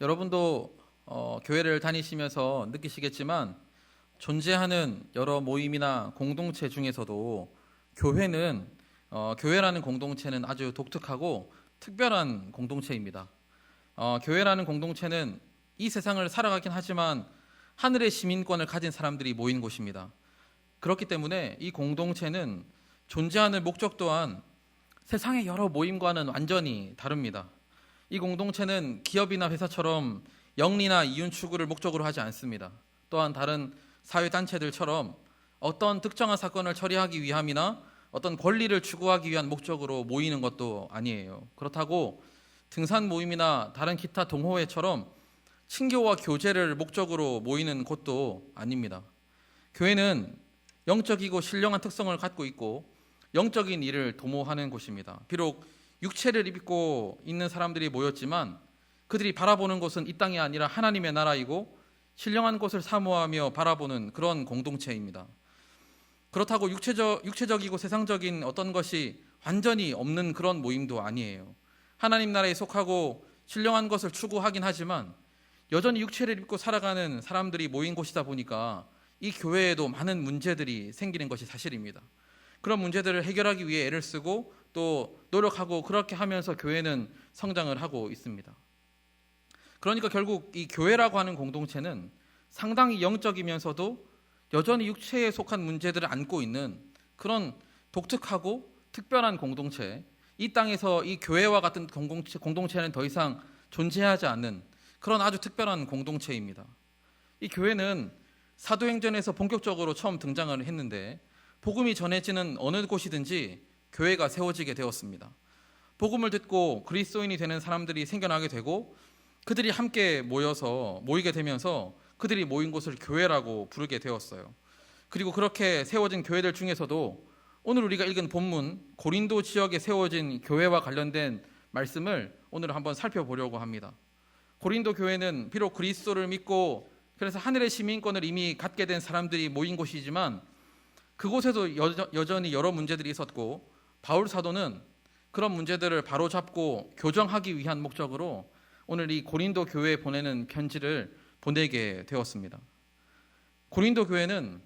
여러분도 교회를 다니시면서 느끼시겠지만 존재하는 여러 모임이나 공동체 중에서도 교회라는 공동체는 아주 독특하고 특별한 공동체입니다. 교회라는 공동체는 이 세상을 살아가긴 하지만 하늘의 시민권을 가진 사람들이 모인 곳입니다. 그렇기 때문에 이 공동체는 존재하는 목적 또한 세상의 여러 모임과는 완전히 다릅니다. 이 공동체는 기업이나 회사처럼 영리나 이윤 추구를 목적으로 하지 않습니다. 또한 다른 사회단체들처럼 어떤 특정한 사건을 처리하기 위함이나 어떤 권리를 추구하기 위한 목적으로 모이는 것도 아니에요. 그렇다고 등산 모임이나 다른 기타 동호회처럼 친교와 교제를 목적으로 모이는 곳도 아닙니다. 교회는 영적이고 신령한 특성을 갖고 있고 영적인 일을 도모하는 곳입니다. 비록 육체를 입고 있는 사람들이 모였지만 그들이 바라보는 곳은 이 땅이 아니라 하나님의 나라이고 신령한 곳을 사모하며 바라보는 그런 공동체입니다. 그렇다고 육체적이고 세상적인 어떤 것이 완전히 없는 그런 모임도 아니에요. 하나님 나라에 속하고 신령한 것을 추구하긴 하지만 여전히 육체를 입고 살아가는 사람들이 모인 곳이다 보니까 이 교회에도 많은 문제들이 생기는 것이 사실입니다. 그런 문제들을 해결하기 위해 애를 쓰고 또 노력하고 그렇게 하면서 교회는 성장을 하고 있습니다. 그러니까 결국 이 교회라고 하는 공동체는 상당히 영적이면서도 여전히 육체에 속한 문제들을 안고 있는 그런 독특하고 특별한 공동체, 이 땅에서 이 교회와 같은 공동체는 더 이상 존재하지 않는 그런 아주 특별한 공동체입니다. 이 교회는 사도행전에서 본격적으로 처음 등장을 했는데 복음이 전해지는 어느 곳이든지 교회가 세워지게 되었습니다. 복음을 듣고 그리스도인이 되는 사람들이 생겨나게 되고 그들이 함께 모이게 되면서 그들이 모인 곳을 교회라고 부르게 되었어요. 그리고 그렇게 세워진 교회들 중에서도 오늘 우리가 읽은 본문 고린도 지역에 세워진 교회와 관련된 말씀을 오늘 한번 살펴보려고 합니다. 고린도 교회는 비록 그리스도를 믿고 그래서 하늘의 시민권을 이미 갖게 된 사람들이 모인 곳이지만 그곳에도 여전히 여러 문제들이 있었고 바울 사도는 그런 문제들을 바로잡고 교정하기 위한 목적으로 오늘 이 고린도 교회에 보내는 편지를 보내게 되었습니다. 고린도 교회는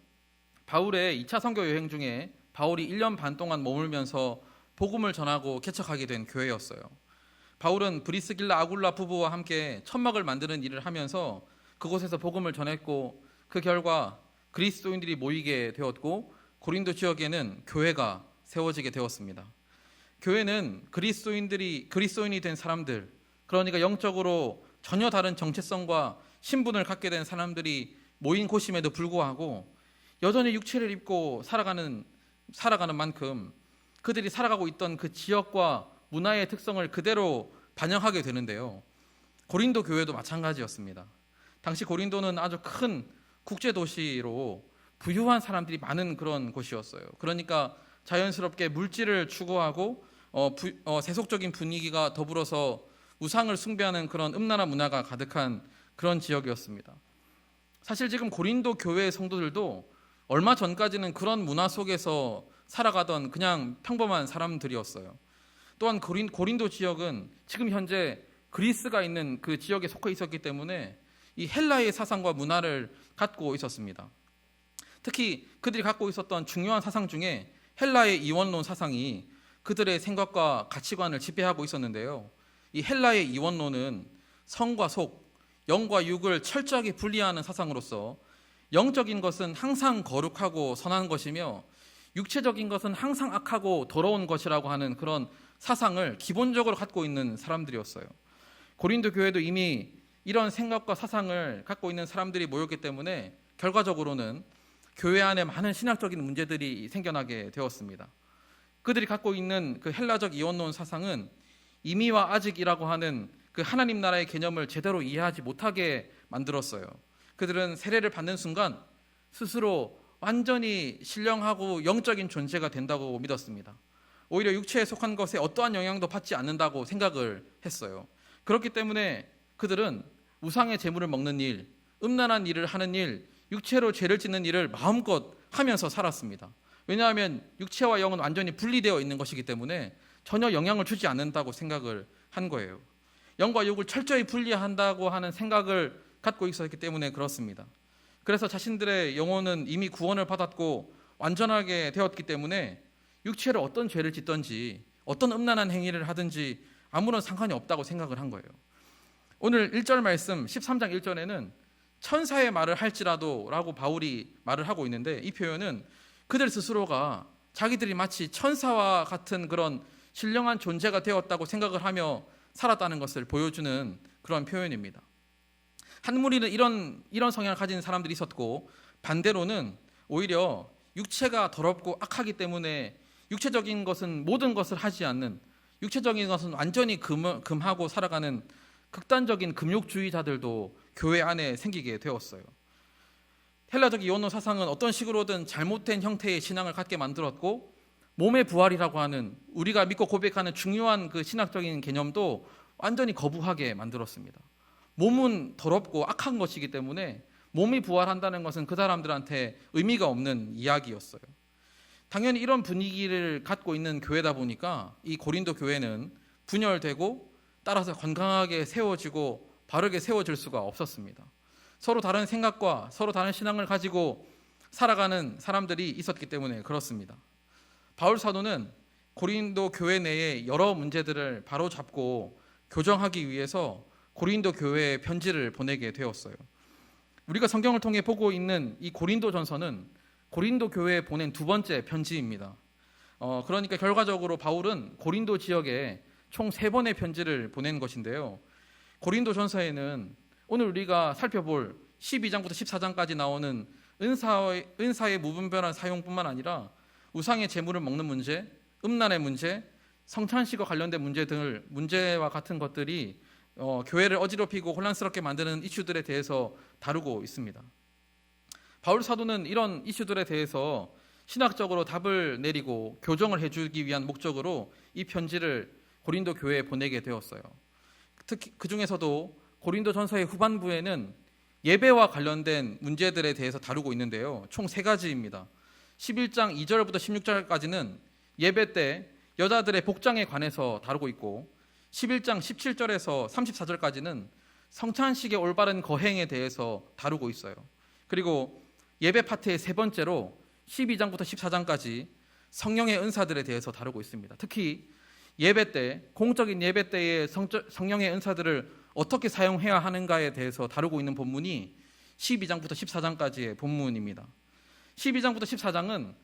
바울의 2차 선교 여행 중에 바울이 1년 반 동안 머물면서 복음을 전하고 개척하게 된 교회였어요. 바울은 브리스길라 아굴라 부부와 함께 천막을 만드는 일을 하면서 그곳에서 복음을 전했고 그 결과 그리스도인들이 모이게 되었고 고린도 지역에는 교회가 세워지게 되었습니다. 교회는 그리스도인이 된 사람들, 그러니까 영적으로 전혀 다른 정체성과 신분을 갖게 된 사람들이 모인 곳임에도 불구하고 여전히 육체를 입고 살아가는 만큼 그들이 살아가고 있던 그 지역과 문화의 특성을 그대로 반영하게 되는데요. 고린도 교회도 마찬가지였습니다. 당시 고린도는 아주 큰 국제도시로 부유한 사람들이 많은 그런 곳이었어요. 그러니까 자연스럽게 물질을 추구하고 세속적인 분위기가 더불어서 우상을 숭배하는 그런 음란한 문화가 가득한 그런 지역이었습니다. 사실 지금 고린도 교회의 성도들도 얼마 전까지는 그런 문화 속에서 살아가던 그냥 평범한 사람들이었어요. 또한 고린도 지역은 지금 현재 그리스가 있는 그 지역에 속해 있었기 때문에 이 헬라의 사상과 문화를 갖고 있었습니다. 특히 그들이 갖고 있었던 중요한 사상 중에 헬라의 이원론 사상이 그들의 생각과 가치관을 지배하고 있었는데요. 이 헬라의 이원론은 성과 속, 영과 육을 철저하게 분리하는 사상으로서 영적인 것은 항상 거룩하고 선한 것이며 육체적인 것은 항상 악하고 더러운 것이라고 하는 그런 사상을 기본적으로 갖고 있는 사람들이었어요. 고린도 교회도 이미 이런 생각과 사상을 갖고 있는 사람들이 모였기 때문에 결과적으로는 교회 안에 많은 신학적인 문제들이 생겨나게 되었습니다. 그들이 갖고 있는 그 헬라적 이원론 사상은 이미와 아직이라고 하는 그 하나님 나라의 개념을 제대로 이해하지 못하게 만들었어요. 그들은 세례를 받는 순간 스스로 완전히 신령하고 영적인 존재가 된다고 믿었습니다. 오히려 육체에 속한 것에 어떠한 영향도 받지 않는다고 생각을 했어요. 그렇기 때문에 그들은 우상의 재물을 먹는 일, 음란한 일을 하는 일, 육체로 죄를 짓는 일을 마음껏 하면서 살았습니다. 왜냐하면 육체와 영은 완전히 분리되어 있는 것이기 때문에 전혀 영향을 주지 않는다고 생각을 한 거예요. 영과 육을 철저히 분리한다고 하는 생각을 갖고 있었기 때문에 그렇습니다. 그래서 자신들의 영혼은 이미 구원을 받았고 완전하게 되었기 때문에 육체로 어떤 죄를 짓든지 어떤 음란한 행위를 하든지 아무런 상관이 없다고 생각을 한 거예요. 오늘 1절 말씀 13장 1절에는 천사의 말을 할지라도 라고 바울이 말을 하고 있는데, 이 표현은 그들 스스로가 자기들이 마치 천사와 같은 그런 신령한 존재가 되었다고 생각을 하며 살았다는 것을 보여주는 그런 표현입니다. 한 무리는 이런 성향을 가진 사람들이 있었고, 반대로는 오히려 육체가 더럽고 악하기 때문에 육체적인 것은 모든 것을 하지 않는, 육체적인 것은 완전히 금하고 살아가는 극단적인 금욕주의자들도 교회 안에 생기게 되었어요. 헬라적 이원노 사상은 어떤 식으로든 잘못된 형태의 신앙을 갖게 만들었고, 몸의 부활이라고 하는 우리가 믿고 고백하는 중요한 그 신학적인 개념도 완전히 거부하게 만들었습니다. 몸은 더럽고 악한 것이기 때문에 몸이 부활한다는 것은 그 사람들한테 의미가 없는 이야기였어요. 당연히 이런 분위기를 갖고 있는 교회다 보니까 이 고린도 교회는 분열되고 따라서 건강하게 세워지고 바르게 세워질 수가 없었습니다. 서로 다른 생각과 서로 다른 신앙을 가지고 살아가는 사람들이 있었기 때문에 그렇습니다. 바울 사도는 고린도 교회 내에 여러 문제들을 바로잡고 교정하기 위해서 고린도 교회에 편지를 보내게 되었어요. 우리가 성경을 통해 보고 있는 이 고린도 전서는 고린도 교회에 보낸 두 번째 편지입니다. 그러니까 결과적으로 바울은 고린도 지역에 총 3번의 편지를 보낸 것인데요. 고린도 전서에는 오늘 우리가 살펴볼 12장부터 14장까지 나오는 은사의 무분별한 사용뿐만 아니라 우상의 제물을 먹는 문제, 음란의 문제, 성찬식과 관련된 문제와 같은 것들이 교회를 어지럽히고 혼란스럽게 만드는 이슈들에 대해서 다루고 있습니다. 바울 사도는 이런 이슈들에 대해서 신학적으로 답을 내리고 교정을 해주기 위한 목적으로 이 편지를 고린도 교회에 보내게 되었어요. 특히 그 중에서도 고린도 전서의 후반부에는 예배와 관련된 문제들에 대해서 다루고 있는데요. 총 3가지입니다. 11장 2절부터 16절까지는 예배 때 여자들의 복장에 관해서 다루고 있고, 11장 17절에서 34절까지는 성찬식의 올바른 거행에 대해서 다루고 있어요. 그리고 예배 파트의 3번째로 12장부터 14장까지 성령의 은사들에 대해서 다루고 있습니다. 특히 예배 때, 공적인 예배 때의 성령의 은사들을 어떻게 사용해야 하는가에 대해서 다루고 있는 본문이 12장부터 14장까지의 본문입니다. 12장부터 14장은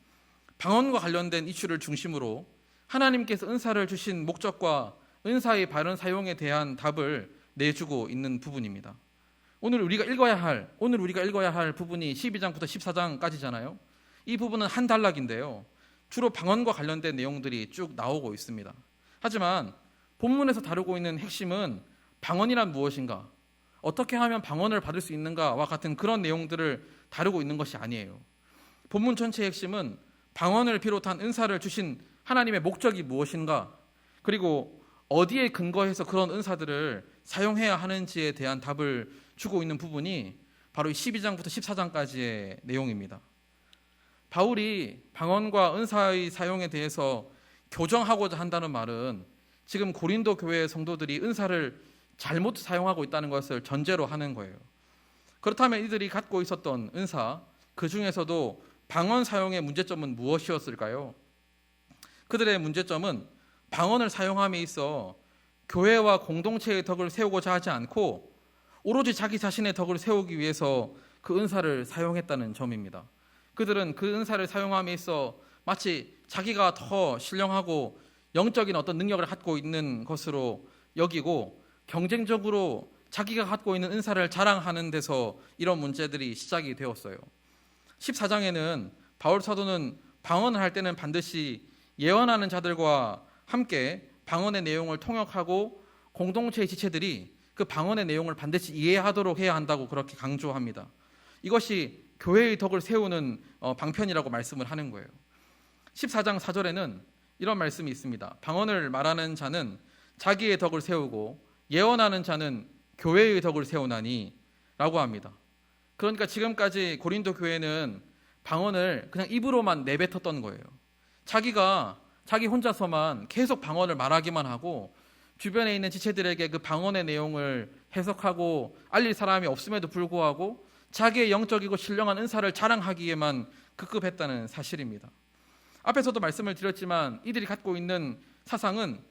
방언과 관련된 이슈를 중심으로 하나님께서 은사를 주신 목적과 은사의 바른 사용에 대한 답을 내주고 있는 부분입니다. 오늘 우리가 읽어야 할 부분이 12장부터 14장까지잖아요. 이 부분은 한 단락인데요. 주로 방언과 관련된 내용들이 쭉 나오고 있습니다. 하지만 본문에서 다루고 있는 핵심은 방언이란 무엇인가, 어떻게 하면 방언을 받을 수 있는가와 같은 그런 내용들을 다루고 있는 것이 아니에요. 본문 전체의 핵심은 방언을 비롯한 은사를 주신 하나님의 목적이 무엇인가, 그리고 어디에 근거해서 그런 은사들을 사용해야 하는지에 대한 답을 주고 있는 부분이 바로 12장부터 14장까지의 내용입니다. 바울이 방언과 은사의 사용에 대해서 교정하고자 한다는 말은 지금 고린도 교회의 성도들이 은사를 잘못 사용하고 있다는 것을 전제로 하는 거예요. 그렇다면 이들이 갖고 있었던 은사, 그 중에서도 방언 사용의 문제점은 무엇이었을까요? 그들의 문제점은 방언을 사용함에 있어 교회와 공동체의 덕을 세우고자 하지 않고 오로지 자기 자신의 덕을 세우기 위해서 그 은사를 사용했다는 점입니다. 그들은 그 은사를 사용함에 있어 마치 자기가 더 신령하고 영적인 어떤 능력을 갖고 있는 것으로 여기고 경쟁적으로 자기가 갖고 있는 은사를 자랑하는 데서 이런 문제들이 시작이 되었어요. 14장에는 바울 사도는 방언을 할 때는 반드시 예언하는 자들과 함께 방언의 내용을 통역하고 공동체의 지체들이 그 방언의 내용을 반드시 이해하도록 해야 한다고 그렇게 강조합니다. 이것이 교회의 덕을 세우는 방편이라고 말씀을 하는 거예요. 14장 4절에는 이런 말씀이 있습니다. 방언을 말하는 자는 자기의 덕을 세우고 예언하는 자는 교회의 덕을 세우나니 라고 합니다. 그러니까 지금까지 고린도 교회는 방언을 그냥 입으로만 내뱉었던 거예요. 자기 혼자서만 계속 방언을 말하기만 하고 주변에 있는 지체들에게 그 방언의 내용을 해석하고 알릴 사람이 없음에도 불구하고 자기의 영적이고 신령한 은사를 자랑하기에만 급급했다는 사실입니다. 앞에서도 말씀을 드렸지만 이들이 갖고 있는 사상은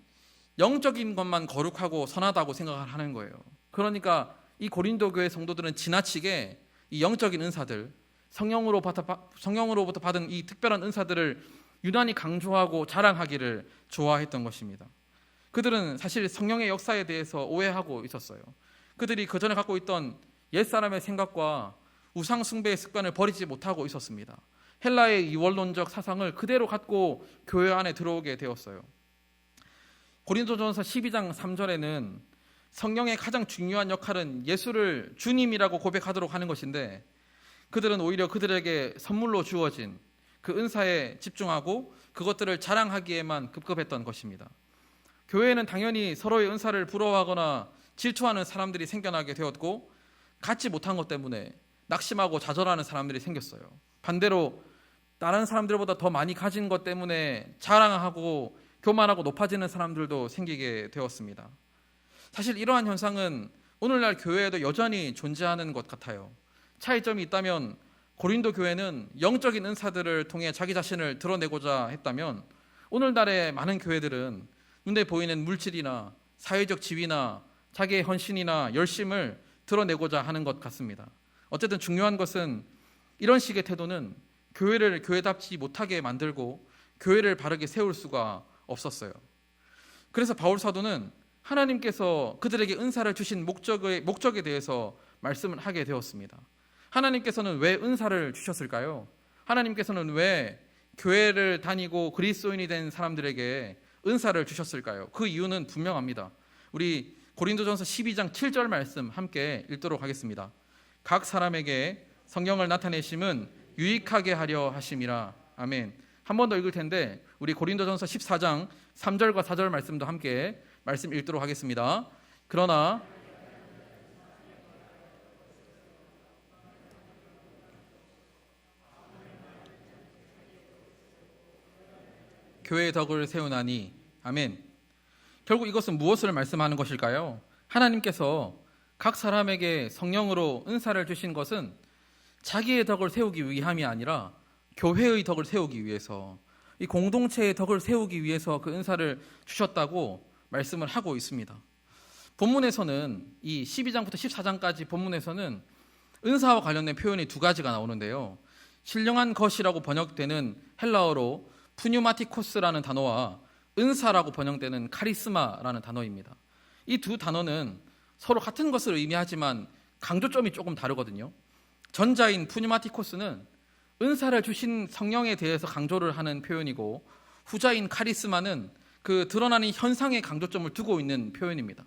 영적인 것만 거룩하고 선하다고 생각을 하는 거예요. 그러니까 이 고린도 교회 성도들은 지나치게 이 영적인 은사들, 성령으로부터 받은 이 특별한 은사들을 유난히 강조하고 자랑하기를 좋아했던 것입니다. 그들은 사실 성령의 역사에 대해서 오해하고 있었어요. 그들이 그전에 갖고 있던 옛사람의 생각과 우상 숭배의 습관을 버리지 못하고 있었습니다. 헬라의 이원론적 사상을 그대로 갖고 교회 안에 들어오게 되었어요. 고린도전서 12장 3절에는 성령의 가장 중요한 역할은 예수를 주님이라고 고백하도록 하는 것인데 그들은 오히려 그들에게 선물로 주어진 그 은사에 집중하고 그것들을 자랑하기에만 급급했던 것입니다. 교회에는 당연히 서로의 은사를 부러워하거나 질투하는 사람들이 생겨나게 되었고 갖지 못한 것 때문에 낙심하고 좌절하는 사람들이 생겼어요. 반대로 다른 사람들보다 더 많이 가진 것 때문에 자랑하고 교만하고 높아지는 사람들도 생기게 되었습니다. 사실 이러한 현상은 오늘날 교회에도 여전히 존재하는 것 같아요. 차이점이 있다면 고린도 교회는 영적인 은사들을 통해 자기 자신을 드러내고자 했다면 오늘날의 많은 교회들은 눈에 보이는 물질이나 사회적 지위나 자기의 헌신이나 열심을 드러내고자 하는 것 같습니다. 어쨌든 중요한 것은 이런 식의 태도는 교회를 교회답지 못하게 만들고 교회를 바르게 세울 수가 없었어요. 그래서 바울 사도는 하나님께서 그들에게 은사를 주신 목적에 대해서 말씀을 하게 되었습니다. 하나님께서는 왜 은사를 주셨을까요? 하나님께서는 왜 교회를 다니고 그리스도인이 된 사람들에게 은사를 주셨을까요? 그 이유는 분명합니다. 우리 고린도전서 12장 7절 말씀 함께 읽도록 하겠습니다. 각 사람에게 성령을 나타내심은 유익하게 하려 하심이라. 아멘. 한 번 더 읽을 텐데 우리 고린도전서 14장 3절과 4절 말씀도 함께 말씀 읽도록 하겠습니다. 그러나 교회의 덕을 세우나니. 아멘. 결국 이것은 무엇을 말씀하는 것일까요? 하나님께서 각 사람에게 성령으로 은사를 주신 것은 자기의 덕을 세우기 위함이 아니라 교회의 덕을 세우기 위해서, 이 공동체의 덕을 세우기 위해서 그 은사를 주셨다고 말씀을 하고 있습니다. 본문에서는 이 12장부터 14장까지 본문에서는 은사와 관련된 표현이 두 가지가 나오는데요. 신령한 것이라고 번역되는 헬라어로 푸뉴마티코스라는 단어와 은사라고 번역되는 카리스마라는 단어입니다. 이 두 단어는 서로 같은 것을 의미하지만 강조점이 조금 다르거든요. 전자인 푸뉴마티코스는 은사를 주신 성령에 대해서 강조를 하는 표현이고, 후자인 카리스마는 그 드러나는 현상에 강조점을 두고 있는 표현입니다.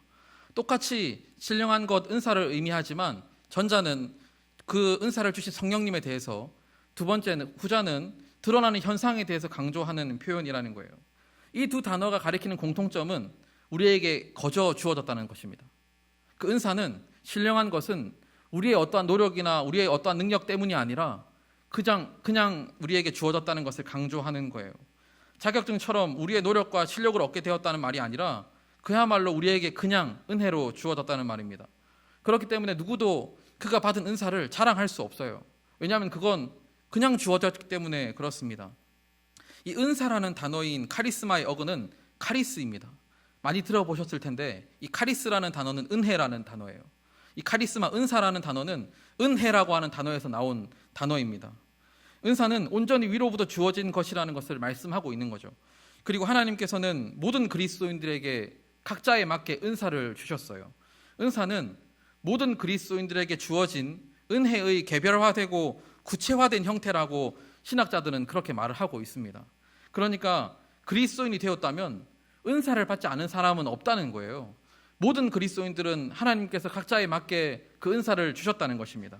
똑같이 신령한 것, 은사를 의미하지만 전자는 그 은사를 주신 성령님에 대해서, 두 번째는 후자는 드러나는 현상에 대해서 강조하는 표현이라는 거예요. 이 두 단어가 가리키는 공통점은 우리에게 거저 주어졌다는 것입니다. 그 은사는, 신령한 것은 우리의 어떠한 노력이나 우리의 어떠한 능력 때문이 아니라 그냥 우리에게 주어졌다는 것을 강조하는 거예요. 자격증처럼 우리의 노력과 실력을 얻게 되었다는 말이 아니라 그야말로 우리에게 그냥 은혜로 주어졌다는 말입니다. 그렇기 때문에 누구도 그가 받은 은사를 자랑할 수 없어요. 왜냐하면 그건 그냥 주어졌기 때문에 그렇습니다. 이 은사라는 단어인 카리스마의 어근은 카리스입니다. 많이 들어보셨을 텐데 이 카리스라는 단어는 은혜라는 단어예요. 이 카리스마, 은사라는 단어는 은혜라고 하는 단어에서 나온 단어입니다. 은사는 온전히 위로부터 주어진 것이라는 것을 말씀하고 있는 거죠. 그리고 하나님께서는 모든 그리스도인들에게 각자에 맞게 은사를 주셨어요. 은사는 모든 그리스도인들에게 주어진 은혜의 개별화되고 구체화된 형태라고 신학자들은 그렇게 말을 하고 있습니다. 그러니까 그리스도인이 되었다면 은사를 받지 않은 사람은 없다는 거예요. 모든 그리스도인들은 하나님께서 각자에 맞게 그 은사를 주셨다는 것입니다.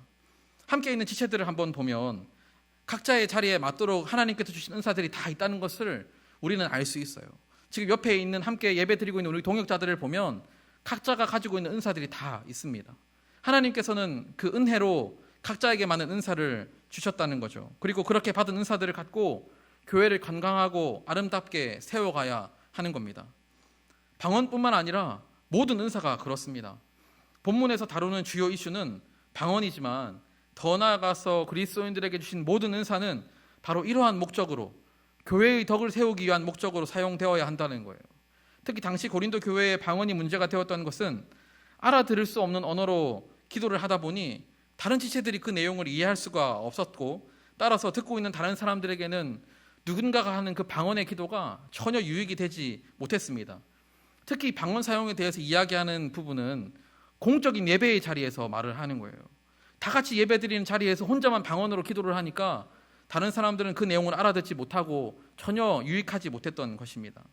함께 있는 지체들을 한번 보면 각자의 자리에 맞도록 하나님께서 주신 은사들이 다 있다는 것을 우리는 알 수 있어요. 지금 옆에 있는, 함께 예배 드리고 있는 우리 동역자들을 보면 각자가 가지고 있는 은사들이 다 있습니다. 하나님께서는 그 은혜로 각자에게 맞는 은사를 주셨다는 거죠. 그리고 그렇게 받은 은사들을 갖고 교회를 건강하고 아름답게 세워가야 하는 겁니다. 방언뿐만 아니라 모든 은사가 그렇습니다. 본문에서 다루는 주요 이슈는 방언이지만 더 나아가서 그리스도인들에게 주신 모든 은사는 바로 이러한 목적으로, 교회의 덕을 세우기 위한 목적으로 사용되어야 한다는 거예요. 특히 당시 고린도 교회의 방언이 문제가 되었던 것은 알아들을 수 없는 언어로 기도를 하다 보니 다른 지체들이 그 내용을 이해할 수가 없었고, 따라서 듣고 있는 다른 사람들에게는 누군가가 하는 그 방언의 기도가 전혀 유익이 되지 못했습니다. 특히 방언 사용에 대해서 이야기하는 부분은 공적인 예배의 자리에서 말을 하는 거예요. 다 같이 예배드리는 자리에서 혼자만 방언으로 기도를 하니까 다른 사람들은 그 내용을 알아듣지 못하고 전혀 유익하지 못했던 것입니다.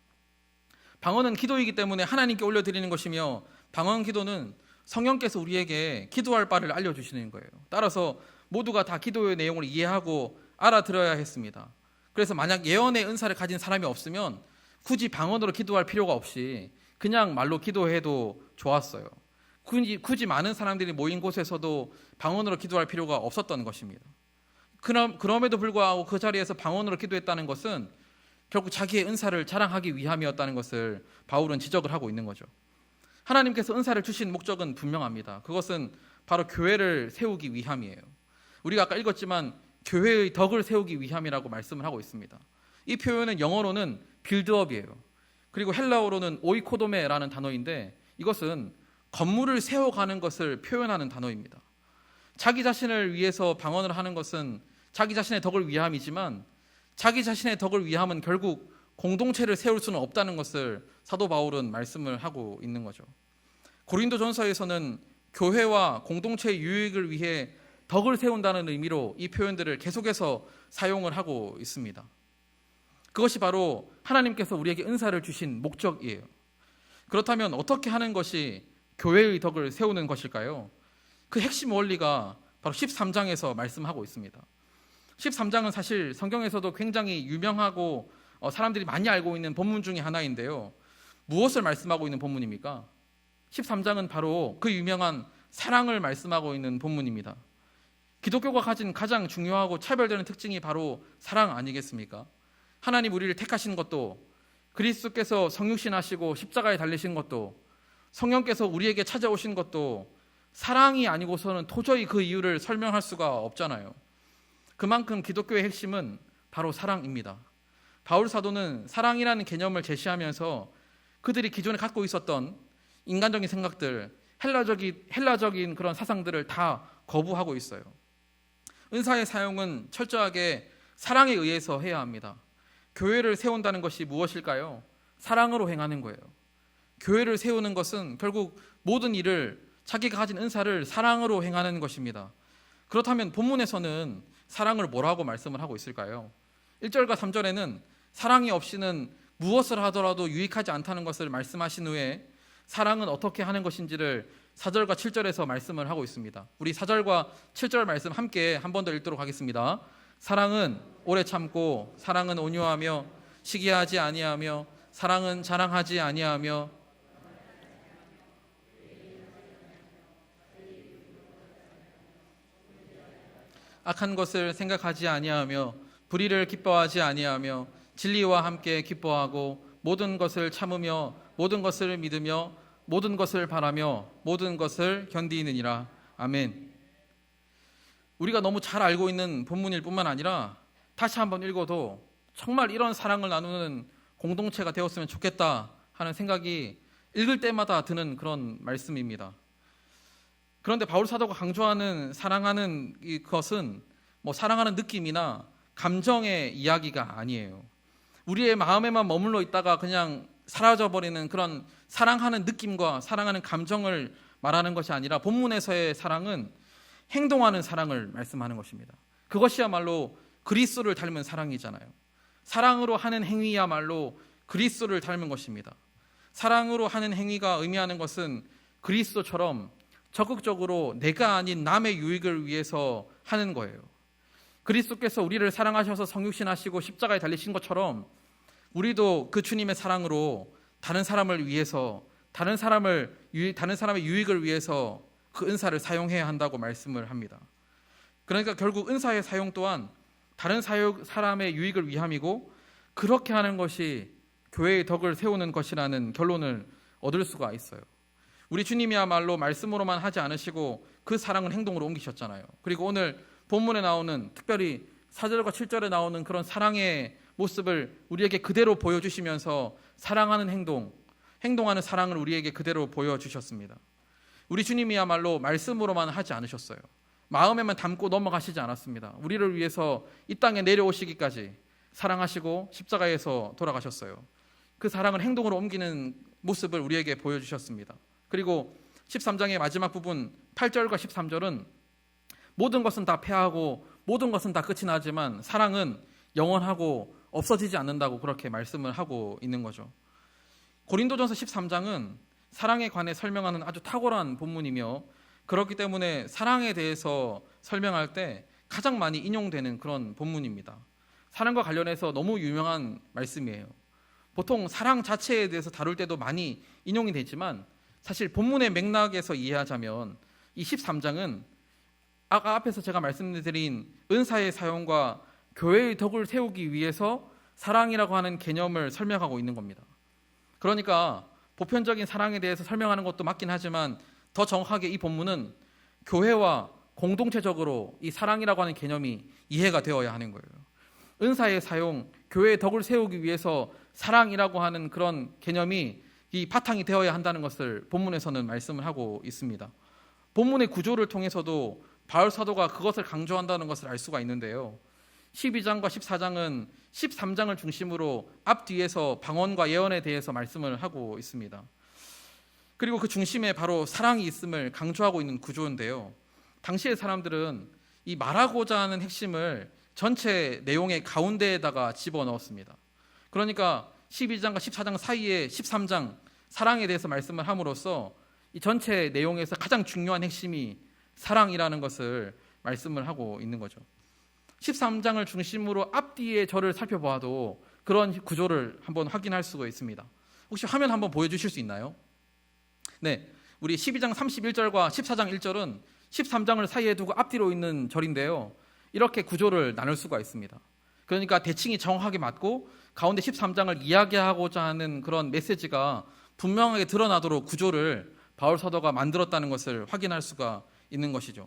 방언은 기도이기 때문에 하나님께 올려드리는 것이며, 방언 기도는 성령께서 우리에게 기도할 바를 알려주시는 거예요. 따라서 모두가 다 기도의 내용을 이해하고 알아들어야 했습니다. 그래서 만약 예언의 은사를 가진 사람이 없으면 굳이 방언으로 기도할 필요가 없이 그냥 말로 기도해도 좋았어요. 굳이 많은 사람들이 모인 곳에서도 방언으로 기도할 필요가 없었던 것입니다. 그럼에도 불구하고 그 자리에서 방언으로 기도했다는 것은 결국 자기의 은사를 자랑하기 위함이었다는 것을 바울은 지적을 하고 있는 거죠. 하나님께서 은사를 주신 목적은 분명합니다. 그것은 바로 교회를 세우기 위함이에요. 우리가 아까 읽었지만 교회의 덕을 세우기 위함이라고 말씀을 하고 있습니다. 이 표현은 영어로는 빌드업이에요. 그리고 헬라어로는 오이코도메라는 단어인데, 이것은 건물을 세워가는 것을 표현하는 단어입니다. 자기 자신을 위해서 방언을 하는 것은 자기 자신의 덕을 위함이지만, 자기 자신의 덕을 위함은 결국 공동체를 세울 수는 없다는 것을 사도 바울은 말씀을 하고 있는 거죠. 고린도전서에서는 교회와 공동체의 유익을 위해 덕을 세운다는 의미로 이 표현들을 계속해서 사용을 하고 있습니다. 그것이 바로 하나님께서 우리에게 은사를 주신 목적이에요. 그렇다면 어떻게 하는 것이 교회의 덕을 세우는 것일까요? 그 핵심 원리가 바로 13장에서 말씀하고 있습니다. 13장은 사실 성경에서도 굉장히 유명하고 사람들이 많이 알고 있는 본문 중에 하나인데요. 무엇을 말씀하고 있는 본문입니까? 13장은 바로 그 유명한 사랑을 말씀하고 있는 본문입니다. 기독교가 가진 가장 중요하고 차별되는 특징이 바로 사랑 아니겠습니까? 하나님 우리를 택하신 것도, 그리스도께서 성육신하시고 십자가에 달리신 것도, 성령께서 우리에게 찾아오신 것도 사랑이 아니고서는 도저히 그 이유를 설명할 수가 없잖아요. 그만큼 기독교의 핵심은 바로 사랑입니다. 바울 사도는 사랑이라는 개념을 제시하면서 그들이 기존에 갖고 있었던 인간적인 생각들, 헬라적인 그런 사상들을 다 거부하고 있어요. 은사의 사용은 철저하게 사랑에 의해서 해야 합니다. 교회를 세운다는 것이 무엇일까요? 사랑으로 행하는 거예요. 교회를 세우는 것은 결국 모든 일을, 자기가 가진 은사를 사랑으로 행하는 것입니다. 그렇다면 본문에서는 사랑을 뭐라고 말씀을 하고 있을까요? 1절과 3절에는 사랑이 없이는 무엇을 하더라도 유익하지 않다는 것을 말씀하신 후에 사랑은 어떻게 하는 것인지를 4절과 7절에서 말씀을 하고 있습니다. 우리 4절과 7절 말씀 함께 한 번 더 읽도록 하겠습니다. 사랑은 오래 참고, 사랑은 온유하며, 시기하지 아니하며, 사랑은 자랑하지 아니하며, 악한 것을 생각하지 아니하며, 불의를 기뻐하지 아니하며, 진리와 함께 기뻐하고, 모든 것을 참으며, 모든 것을 믿으며, 모든 것을 바라며, 모든 것을 견디느니라. 아멘. 우리가 너무 잘 알고 있는 본문일 뿐만 아니라 다시 한번 읽어도 정말 이런 사랑을 나누는 공동체가 되었으면 좋겠다 하는 생각이 읽을 때마다 드는 그런 말씀입니다. 그런데 바울 사도가 강조하는 사랑하는 것은 사랑하는 느낌이나 감정의 이야기가 아니에요. 우리의 마음에만 머물러 있다가 그냥 사라져버리는 그런 사랑하는 느낌과 사랑하는 감정을 말하는 것이 아니라 본문에서의 사랑은 행동하는 사랑을 말씀하는 것입니다. 그것이야말로 그리스도를 닮은 사랑이잖아요. 사랑으로 하는 행위야말로 그리스도를 닮은 것입니다. 사랑으로 하는 행위가 의미하는 것은 그리스도처럼 적극적으로 내가 아닌 남의 유익을 위해서 하는 거예요. 그리스도께서 우리를 사랑하셔서 성육신하시고 십자가에 달리신 것처럼 우리도 그 주님의 사랑으로 다른 사람을 위해서, 다른 사람의 유익을 위해서 그 은사를 사용해야 한다고 말씀을 합니다. 그러니까 결국 은사의 사용 또한 다른 사람의 유익을 위함이고, 그렇게 하는 것이 교회의 덕을 세우는 것이라는 결론을 얻을 수가 있어요. 우리 주님이야말로 말씀으로만 하지 않으시고 그 사랑을 행동으로 옮기셨잖아요. 그리고 오늘 본문에 나오는, 특별히 4절과 7절에 나오는 그런 사랑의 모습을 우리에게 그대로 보여주시면서 사랑하는 행동하는 사랑을 우리에게 그대로 보여주셨습니다. 우리 주님이야말로 말씀으로만 하지 않으셨어요. 마음에만 담고 넘어가시지 않았습니다. 우리를 위해서 이 땅에 내려오시기까지 사랑하시고 십자가에서 돌아가셨어요. 그 사랑을 행동으로 옮기는 모습을 우리에게 보여주셨습니다. 그리고 13장의 마지막 부분 8절과 13절은 모든 것은 다 패하고 모든 것은 다 끝이 나지만 사랑은 영원하고 없어지지 않는다고 그렇게 말씀을 하고 있는 거죠. 고린도전서 13장은 사랑에 관해 설명하는 아주 탁월한 본문이며, 그렇기 때문에 사랑에 대해서 설명할 때 가장 많이 인용되는 그런 본문입니다. 사랑과 관련해서 너무 유명한 말씀이에요. 보통 사랑 자체에 대해서 다룰 때도 많이 인용이 되지만, 사실 본문의 맥락에서 이해하자면 이 13장은 아까 앞에서 제가 말씀드린 은사의 사용과 교회의 덕을 세우기 위해서 사랑이라고 하는 개념을 설명하고 있는 겁니다. 그러니까 보편적인 사랑에 대해서 설명하는 것도 맞긴 하지만 더 정확하게 이 본문은 교회와 공동체적으로 이 사랑이라고 하는 개념이 이해가 되어야 하는 거예요. 은사의 사용, 교회의 덕을 세우기 위해서 사랑이라고 하는 그런 개념이 이 바탕이 되어야 한다는 것을 본문에서는 말씀을 하고 있습니다. 본문의 구조를 통해서도 바울 사도가 그것을 강조한다는 것을 알 수가 있는데요. 12장과 14장은 13장을 중심으로 앞뒤에서 방언과 예언에 대해서 말씀을 하고 있습니다. 그리고 그 중심에 바로 사랑이 있음을 강조하고 있는 구조인데요. 당시의 사람들은 이 말하고자 하는 핵심을 전체 내용의 가운데에다가 집어넣었습니다. 그러니까 12장과 14장 사이에 13장 사랑에 대해서 말씀을 함으로써 이 전체 내용에서 가장 중요한 핵심이 사랑이라는 것을 말씀을 하고 있는 거죠. 13장을 중심으로 앞뒤의 절을 살펴보아도 그런 구조를 한번 확인할 수가 있습니다. 혹시 화면 한번 보여주실 수 있나요? 네, 우리 12장 31절과 14장 1절은 13장을 사이에 두고 앞뒤로 있는 절인데요. 이렇게 구조를 나눌 수가 있습니다. 그러니까 대칭이 정확하게 맞고 가운데 13장을 이야기하고자 하는 그런 메시지가 분명하게 드러나도록 구조를 바울 사도가 만들었다는 것을 확인할 수가 있는 것이죠.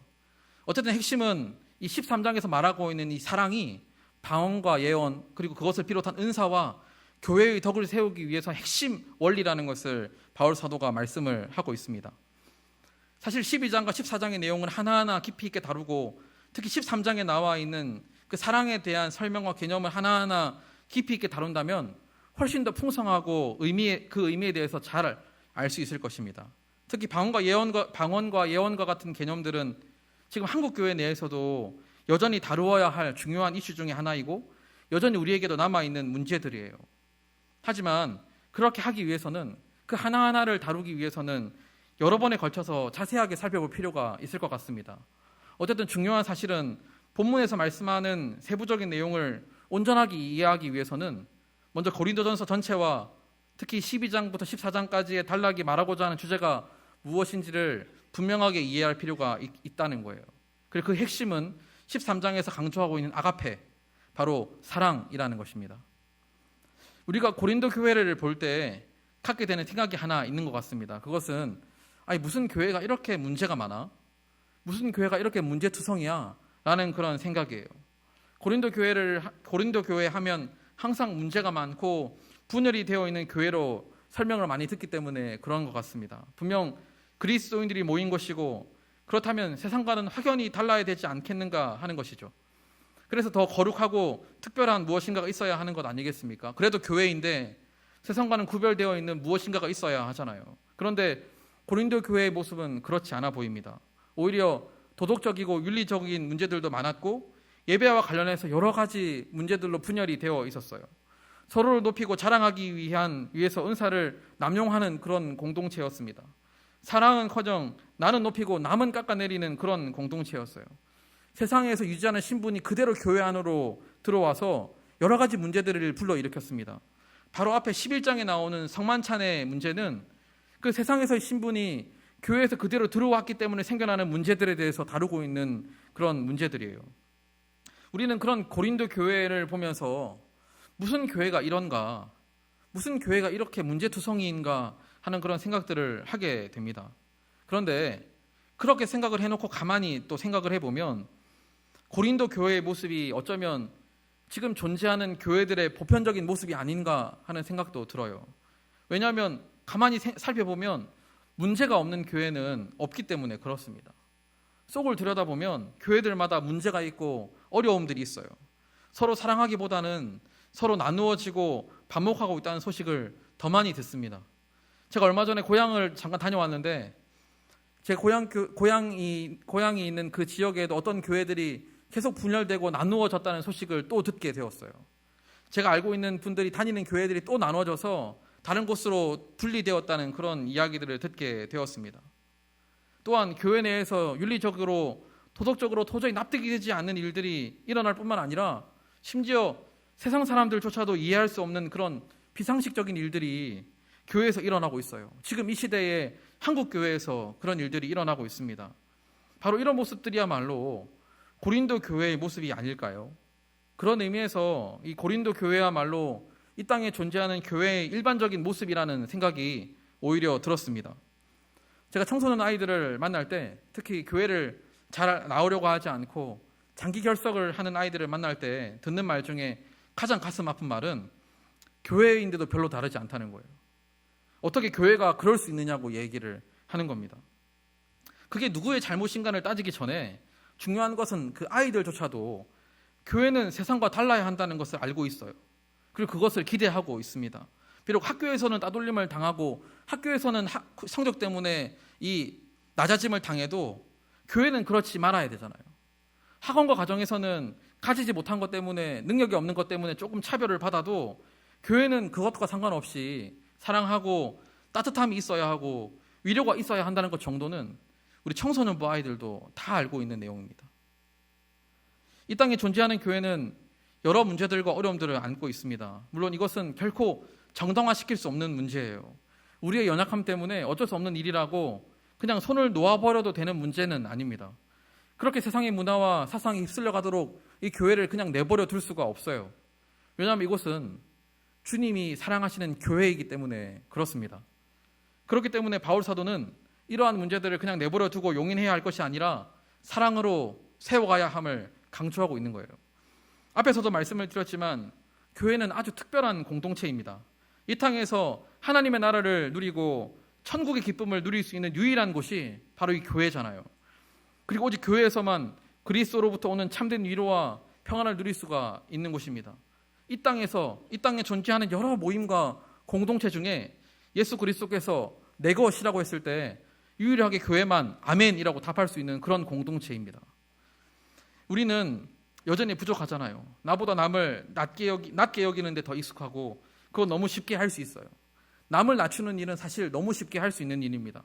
어쨌든 핵심은 이 13장에서 말하고 있는 이 사랑이 방언과 예언, 그리고 그것을 비롯한 은사와 교회의 덕을 세우기 위해서 핵심 원리라는 것을 바울 사도가 말씀을 하고 있습니다. 사실 12장과 14장의 내용을 하나하나 깊이 있게 다루고, 특히 13장에 나와 있는 그 사랑에 대한 설명과 개념을 하나하나 깊이 있게 다룬다면 훨씬 더 풍성하고 그 의미에 대해서 잘 알 수 있을 것입니다. 특히 방언과 예언과 같은 개념들은 지금 한국 교회 내에서도 여전히 다루어야 할 중요한 이슈 중에 하나이고 여전히 우리에게도 남아있는 문제들이에요. 하지만 그렇게 하기 위해서는, 그 하나하나를 다루기 위해서는 여러 번에 걸쳐서 자세하게 살펴볼 필요가 있을 것 같습니다. 어쨌든 중요한 사실은 본문에서 말씀하는 세부적인 내용을 온전하게 이해하기 위해서는 먼저 고린도전서 전체와 특히 12장부터 14장까지의 단락이 말하고자 하는 주제가 무엇인지를 분명하게 이해할 필요가 있다는 거예요. 그리고 그 핵심은 13장에서 강조하고 있는 아가페, 바로 사랑이라는 것입니다. 우리가 고린도 교회를 볼 때 갖게 되는 생각이 하나 있는 것 같습니다. 그것은 무슨 교회가 이렇게 문제가 많아? 무슨 교회가 이렇게 문제투성이야? 라는 그런 생각이에요. 고린도 교회 하면 항상 문제가 많고 분열이 되어 있는 교회로 설명을 많이 듣기 때문에 그런 것 같습니다. 분명 그리스도인들이 모인 것이고, 그렇다면 세상과는 확연히 달라야 되지 않겠는가 하는 것이죠. 그래서 더 거룩하고 특별한 무엇인가가 있어야 하는 것 아니겠습니까? 그래도 교회인데 세상과는 구별되어 있는 무엇인가가 있어야 하잖아요. 그런데 고린도 교회의 모습은 그렇지 않아 보입니다. 오히려 도덕적이고 윤리적인 문제들도 많았고 예배와 관련해서 여러 가지 문제들로 분열이 되어 있었어요. 서로를 높이고 자랑하기 위해서 은사를 남용하는 그런 공동체였습니다. 사랑은커녕 나는 높이고 남은 깎아내리는 그런 공동체였어요. 세상에서 유지하는 신분이 그대로 교회 안으로 들어와서 여러 가지 문제들을 불러일으켰습니다. 바로 앞에 11장에 나오는 성만찬의 문제는 그 세상에서의 신분이 교회에서 그대로 들어왔기 때문에 생겨나는 문제들에 대해서 다루고 있는 그런 문제들이에요. 우리는 그런 고린도 교회를 보면서 무슨 교회가 이런가, 무슨 교회가 이렇게 문제투성이인가 하는 그런 생각들을 하게 됩니다. 그런데 그렇게 생각을 해놓고 가만히 또 생각을 해보면 고린도 교회의 모습이 어쩌면 지금 존재하는 교회들의 보편적인 모습이 아닌가 하는 생각도 들어요. 왜냐하면 가만히 살펴보면 문제가 없는 교회는 없기 때문에 그렇습니다. 속을 들여다보면 교회들마다 문제가 있고 어려움들이 있어요. 서로 사랑하기보다는 서로 나누어지고 반목하고 있다는 소식을 더 많이 듣습니다. 제가 얼마 전에 고향을 잠깐 다녀왔는데 제 고향이 있는 그 지역에도 어떤 교회들이 계속 분열되고 나누어졌다는 소식을 또 듣게 되었어요. 제가 알고 있는 분들이 다니는 교회들이 또 나눠져서 다른 곳으로 분리되었다는 그런 이야기들을 듣게 되었습니다. 또한 교회 내에서 윤리적으로 도덕적으로 도저히 납득이 되지 않는 일들이 일어날 뿐만 아니라 심지어 세상 사람들조차도 이해할 수 없는 그런 비상식적인 일들이 교회에서 일어나고 있어요. 지금 이 시대에 한국 교회에서 그런 일들이 일어나고 있습니다. 바로 이런 모습들이야말로 고린도 교회의 모습이 아닐까요? 그런 의미에서 이 고린도 교회야말로 이 땅에 존재하는 교회의 일반적인 모습이라는 생각이 오히려 들었습니다. 제가 청소년 아이들을 만날 때 특히 교회를 잘 나오려고 하지 않고 장기 결석을 하는 아이들을 만날 때 듣는 말 중에 가장 가슴 아픈 말은 교회인데도 별로 다르지 않다는 거예요. 어떻게 교회가 그럴 수 있느냐고 얘기를 하는 겁니다. 그게 누구의 잘못인가를 따지기 전에 중요한 것은 그 아이들조차도 교회는 세상과 달라야 한다는 것을 알고 있어요. 그리고 그것을 기대하고 있습니다. 비록 학교에서는 따돌림을 당하고 학교에서는 성적 때문에 이 낮아짐을 당해도 교회는 그렇지 말아야 되잖아요. 학원과 가정에서는 가지지 못한 것 때문에 능력이 없는 것 때문에 조금 차별을 받아도 교회는 그것과 상관없이 사랑하고 따뜻함이 있어야 하고 위로가 있어야 한다는 것 정도는 우리 청소년부 아이들도 다 알고 있는 내용입니다. 이 땅에 존재하는 교회는 여러 문제들과 어려움들을 안고 있습니다. 물론 이것은 결코 정당화시킬 수 없는 문제예요. 우리의 연약함 때문에 어쩔 수 없는 일이라고 그냥 손을 놓아버려도 되는 문제는 아닙니다. 그렇게 세상의 문화와 사상이 휩쓸려 가도록 이 교회를 그냥 내버려 둘 수가 없어요. 왜냐하면 이곳은 주님이 사랑하시는 교회이기 때문에 그렇습니다. 그렇기 때문에 바울 사도는 이러한 문제들을 그냥 내버려 두고 용인해야 할 것이 아니라 사랑으로 세워가야 함을 강조하고 있는 거예요. 앞에서도 말씀을 드렸지만 교회는 아주 특별한 공동체입니다. 이 땅에서 하나님의 나라를 누리고 천국의 기쁨을 누릴 수 있는 유일한 곳이 바로 이 교회잖아요. 그리고 오직 교회에서만 그리스도로부터 오는 참된 위로와 평안을 누릴 수가 있는 곳입니다. 이 땅에 존재하는 여러 모임과 공동체 중에 예수 그리스도께서 내 것이라고 했을 때 유일하게 교회만 아멘이라고 답할 수 있는 그런 공동체입니다. 우리는 여전히 부족하잖아요. 나보다 남을 낮게 여기는데 더 익숙하고 그거 너무 쉽게 할 수 있어요. 남을 낮추는 일은 사실 너무 쉽게 할 수 있는 일입니다.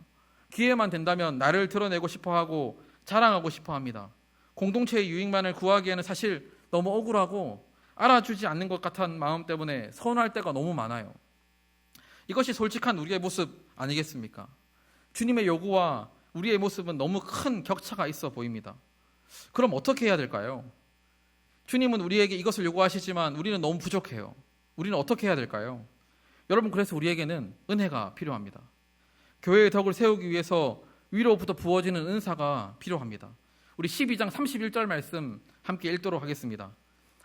기회만 된다면 나를 드러내고 싶어하고 자랑하고 싶어합니다. 공동체의 유익만을 구하기에는 사실 너무 억울하고 알아주지 않는 것 같은 마음 때문에 서운할 때가 너무 많아요. 이것이 솔직한 우리의 모습 아니겠습니까? 주님의 요구와 우리의 모습은 너무 큰 격차가 있어 보입니다. 그럼 어떻게 해야 될까요? 주님은 우리에게 이것을 요구하시지만 우리는 너무 부족해요. 우리는 어떻게 해야 될까요? 여러분, 그래서 우리에게는 은혜가 필요합니다. 교회의 덕을 세우기 위해서 위로부터 부어지는 은사가 필요합니다. 우리 12장 31절 말씀 함께 읽도록 하겠습니다.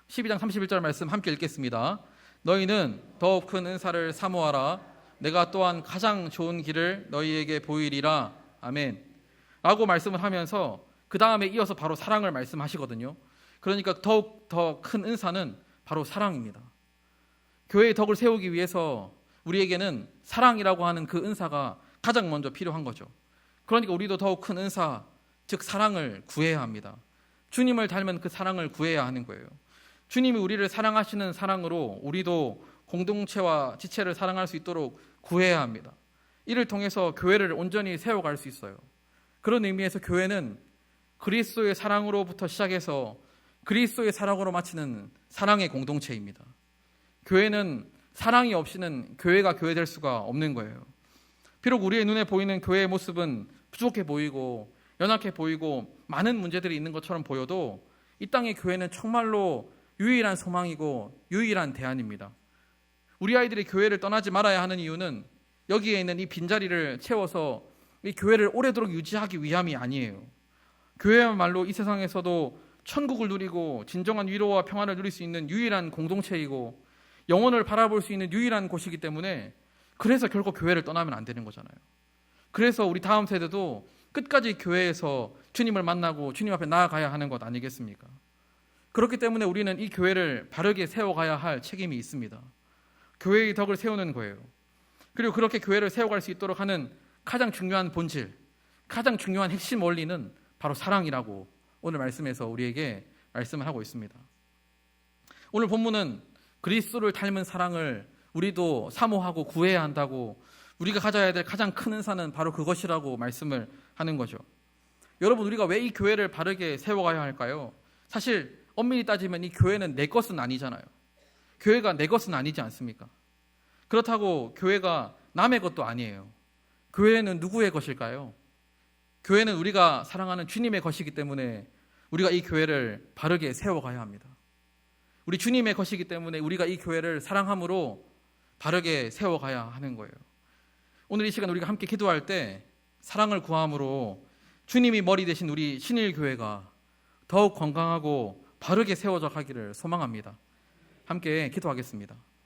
12장 31절 말씀 함께 읽겠습니다. 너희는 더욱 큰 은사를 사모하라. 내가 또한 가장 좋은 길을 너희에게 보이리라. 아멘. 라고 말씀을 하면서 그 다음에 이어서 바로 사랑을 말씀하시거든요. 그러니까 더욱 더 큰 은사는 바로 사랑입니다. 교회의 덕을 세우기 위해서 우리에게는 사랑이라고 하는 그 은사가 가장 먼저 필요한 거죠. 그러니까 우리도 더욱 큰 은사, 즉 사랑을 구해야 합니다. 주님을 닮은 그 사랑을 구해야 하는 거예요. 주님이 우리를 사랑하시는 사랑으로 우리도 공동체와 지체를 사랑할 수 있도록 구해야 합니다. 이를 통해서 교회를 온전히 세워갈 수 있어요. 그런 의미에서 교회는 그리스도의 사랑으로부터 시작해서 그리스도의 사랑으로 마치는 사랑의 공동체입니다. 교회는 사랑이 없이는 교회가 교회될 수가 없는 거예요. 비록 우리의 눈에 보이는 교회의 모습은 부족해 보이고 연약해 보이고 많은 문제들이 있는 것처럼 보여도 이 땅의 교회는 정말로 유일한 소망이고 유일한 대안입니다. 우리 아이들이 교회를 떠나지 말아야 하는 이유는 여기에 있는 이 빈자리를 채워서 이 교회를 오래도록 유지하기 위함이 아니에요. 교회야말로 이 세상에서도 천국을 누리고 진정한 위로와 평안을 누릴 수 있는 유일한 공동체이고 영혼을 바라볼 수 있는 유일한 곳이기 때문에 그래서 결코 교회를 떠나면 안 되는 거잖아요. 그래서 우리 다음 세대도 끝까지 교회에서 주님을 만나고 주님 앞에 나아가야 하는 것 아니겠습니까? 그렇기 때문에 우리는 이 교회를 바르게 세워가야 할 책임이 있습니다. 교회의 덕을 세우는 거예요. 그리고 그렇게 교회를 세워갈 수 있도록 하는 가장 중요한 본질, 가장 중요한 핵심 원리는 바로 사랑이라고 오늘 말씀에서 우리에게 말씀을 하고 있습니다. 오늘 본문은 그리스도를 닮은 사랑을 우리도 사모하고 구해야 한다고, 우리가 가져야 될 가장 큰 은사는 바로 그것이라고 말씀을 하는 거죠. 여러분, 우리가 왜 이 교회를 바르게 세워가야 할까요? 사실 엄밀히 따지면 이 교회는 내 것은 아니잖아요. 교회가 내 것은 아니지 않습니까? 그렇다고 교회가 남의 것도 아니에요. 교회는 누구의 것일까요? 교회는 우리가 사랑하는 주님의 것이기 때문에 우리가 이 교회를 바르게 세워가야 합니다. 우리 주님의 것이기 때문에 우리가 이 교회를 사랑함으로 바르게 세워가야 하는 거예요. 오늘 이 시간 우리가 함께 기도할 때 사랑을 구함으로 주님이 머리 되신 우리 신일교회가 더욱 건강하고 바르게 세워져 가기를 소망합니다. 함께 기도하겠습니다.